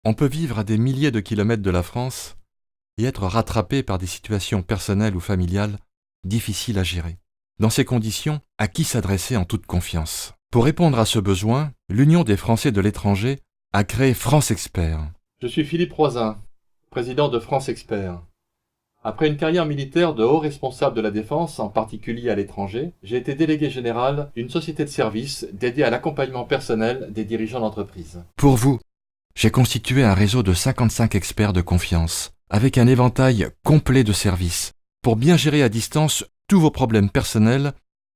On peut vivre à des milliers de kilomètres de la France et être rattrapé par des situations personnelles ou familiales difficiles à gérer. Dans ces conditions, à qui s'adresser en toute confiance? Pour répondre à ce besoin, l'Union des Français de l'étranger a créé France Expert. Je suis Philippe Roisin, président de France Expert. Après une carrière militaire de haut responsable de la défense, en particulier à l'étranger, j'ai été délégué général d'une société de services dédiée à l'accompagnement personnel des dirigeants d'entreprise. Pour vous, j'ai constitué un réseau de 55 experts de confiance, avec un éventail complet de services, pour bien gérer à distance tous vos problèmes personnels,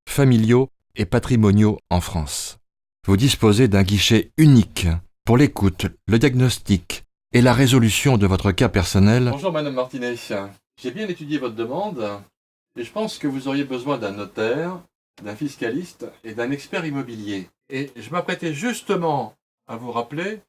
familiaux et patrimoniaux en France. Vous disposez d'un guichet unique pour l'écoute, le diagnostic et la résolution de votre cas personnel. Bonjour Madame Martinet, j'ai bien étudié votre demande et je pense que vous auriez besoin d'un notaire, d'un fiscaliste et d'un expert immobilier. Et je m'apprêtais justement à vous rappeler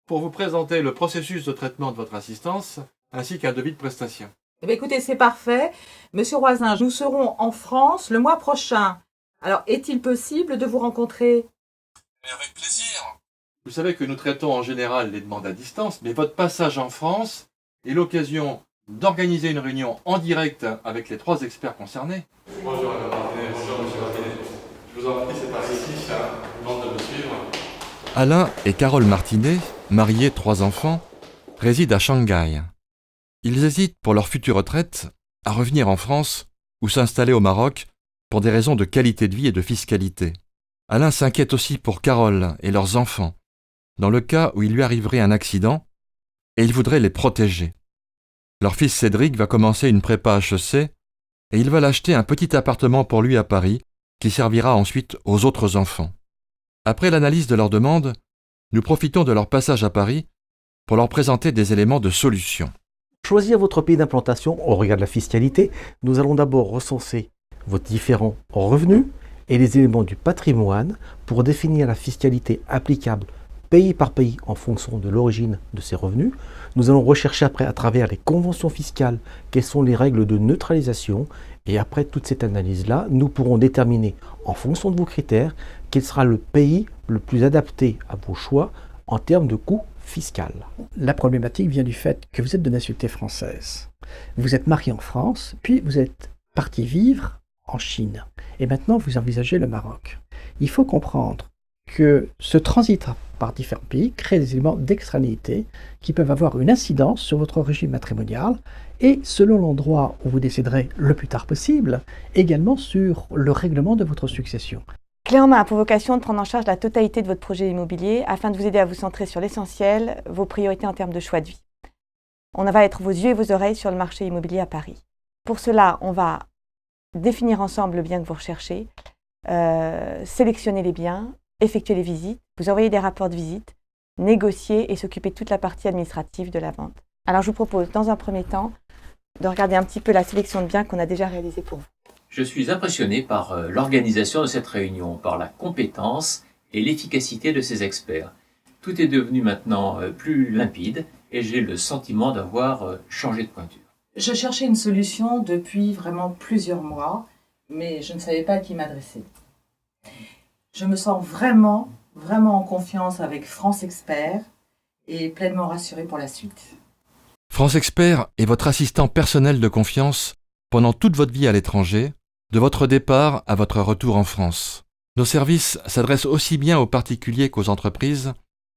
pour vous présenter le processus de traitement de votre assistance ainsi qu'un devis de prestation. Eh bien, écoutez, c'est parfait. Monsieur Roisin, nous serons en France le mois prochain. Alors, est-il possible de vous rencontrer? Avec plaisir. Vous savez que nous traitons en général les demandes à distance, mais votre passage en France est l'occasion d'organiser une réunion en direct avec les 3 experts concernés. Bonjour Madame Martinet, bonjour Monsieur Martinet. Je vous en prie, c'est par ici, je vous demande de me suivre. Alain et Carole Martinet, mariés 3 enfants, résident à Shanghai. Ils hésitent pour leur future retraite à revenir en France ou s'installer au Maroc pour des raisons de qualité de vie et de fiscalité. Alain s'inquiète aussi pour Carole et leurs enfants, dans le cas où il lui arriverait un accident, et il voudrait les protéger. Leur fils Cédric va commencer une prépa HEC et ils veulent acheter un petit appartement pour lui à Paris qui servira ensuite aux autres enfants. Après l'analyse de leurs demandes, nous profitons de leur passage à Paris pour leur présenter des éléments de solution. Choisir votre pays d'implantation au regard de la fiscalité, nous allons d'abord recenser vos différents revenus et les éléments du patrimoine pour définir la fiscalité applicable pays par pays en fonction de l'origine de ces revenus. Nous allons rechercher après à travers les conventions fiscales quelles sont les règles de neutralisation et après toute cette analyse-là, nous pourrons déterminer en fonction de vos critères quel sera le pays le plus adapté à vos choix en termes de coût fiscal. La problématique vient du fait que vous êtes de nationalité française. Vous êtes marié en France, puis vous êtes parti vivre en Chine. Et maintenant, vous envisagez le Maroc. Il faut comprendre que ce transit par différents pays crée des éléments d'extranéité qui peuvent avoir une incidence sur votre régime matrimonial et, selon l'endroit où vous décéderez le plus tard possible, également sur le règlement de votre succession. Clé en main a pour vocation de prendre en charge la totalité de votre projet immobilier afin de vous aider à vous centrer sur l'essentiel, vos priorités en termes de choix de vie. On va être vos yeux et vos oreilles sur le marché immobilier à Paris. Pour cela, on va définir ensemble le bien que vous recherchez, sélectionner les biens, effectuer les visites, vous envoyer des rapports de visite, négocier et s'occuper de toute la partie administrative de la vente. Alors je vous propose dans un premier temps de regarder un petit peu la sélection de biens qu'on a déjà réalisée pour vous. Je suis impressionné par l'organisation de cette réunion, par la compétence et l'efficacité de ces experts. Tout est devenu maintenant plus limpide et j'ai le sentiment d'avoir changé de pointure. Je cherchais une solution depuis vraiment plusieurs mois, mais je ne savais pas à qui m'adresser. Je me sens vraiment en confiance avec France Expert et pleinement rassurée pour la suite. France Expert est votre assistant personnel de confiance pendant toute votre vie à l'étranger, de votre départ à votre retour en France. Nos services s'adressent aussi bien aux particuliers qu'aux entreprises,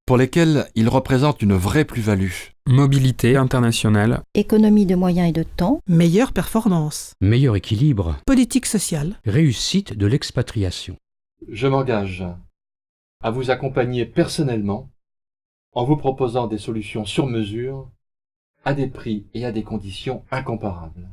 pour lesquels ils représentent une vraie plus-value. Mobilité internationale. Économie de moyens et de temps. Meilleure performance. Meilleur équilibre. Politique sociale. Réussite de l'expatriation. Je m'engage à vous accompagner personnellement en vous proposant des solutions sur mesure à des prix et à des conditions incomparables.